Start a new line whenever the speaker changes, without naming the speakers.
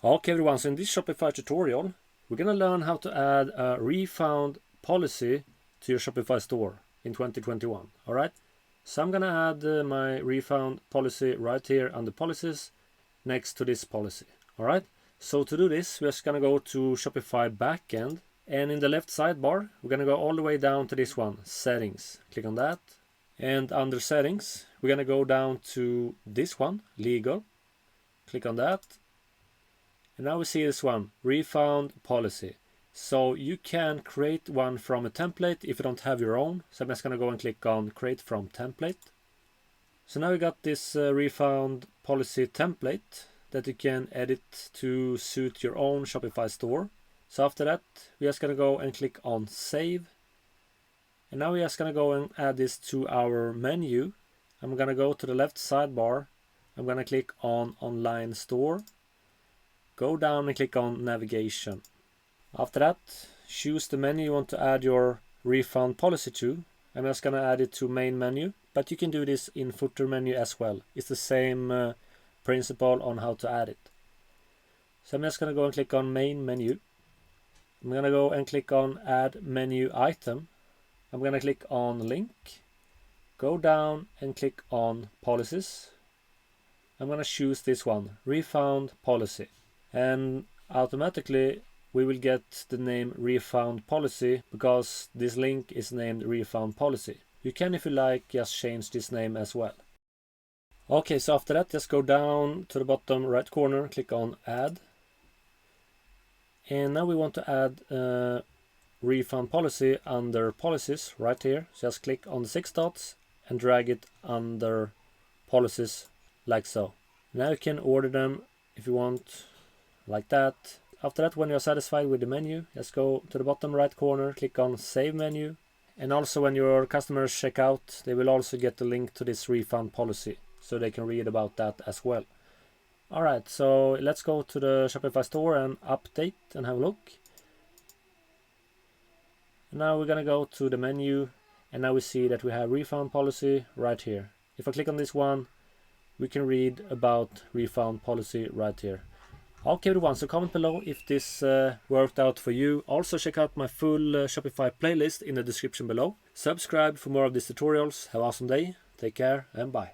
Okay everyone, so in this Shopify tutorial, we're gonna learn how to add a refund policy to your Shopify store in 2021, alright? So I'm gonna add my refund policy right here under policies next to this policy, alright? So to do this, we're just gonna go to Shopify backend, and in the left sidebar, we're gonna go all the way down to this one, settings. Click on that, and under settings, we're gonna go down to this one, legal. Click on that. And now we see this one, refund policy. So you can create one from a template if you don't have your own. So I'm just gonna go and click on create from template. So now we got this refund policy template that you can edit to suit your own Shopify store. So after that, we're just gonna go and click on save. And now we're just gonna go and add this to our menu. I'm gonna go to the left sidebar. I'm gonna click on online store. Go down and click on navigation. After that, choose the menu you want to add your refund policy to. I'm just gonna add it to main menu, but you can do this in footer menu as well. It's the same principle on how to add it. So I'm just gonna go and click on main menu. I'm gonna go and click on add menu item. I'm gonna click on link. Go down and click on policies. I'm gonna choose this one, refund policy. And automatically we will get the name refund policy because this link is named refund policy. You can, if you like, just change this name as well. Okay, so after that, just go down to the bottom right corner, click on add. And now we want to add refund policy under policies right here. Just click on the 6 dots and drag it under policies like so. Now you can order them if you want, like that. After that, when you're satisfied with the menu, just go to the bottom right corner, click on save menu. And also when your customers check out, they will also get the link to this refund policy, so they can read about that as well. Alright, so let's go to the Shopify store and update and have a look. And now we're gonna go to the menu, and now we see that we have refund policy right here. If I click on this one, we can read about refund policy right here. Okay everyone, so comment below if this worked out for you. Also check out my full Shopify playlist in the description below. Subscribe for more of these tutorials. Have an awesome day. Take care and bye.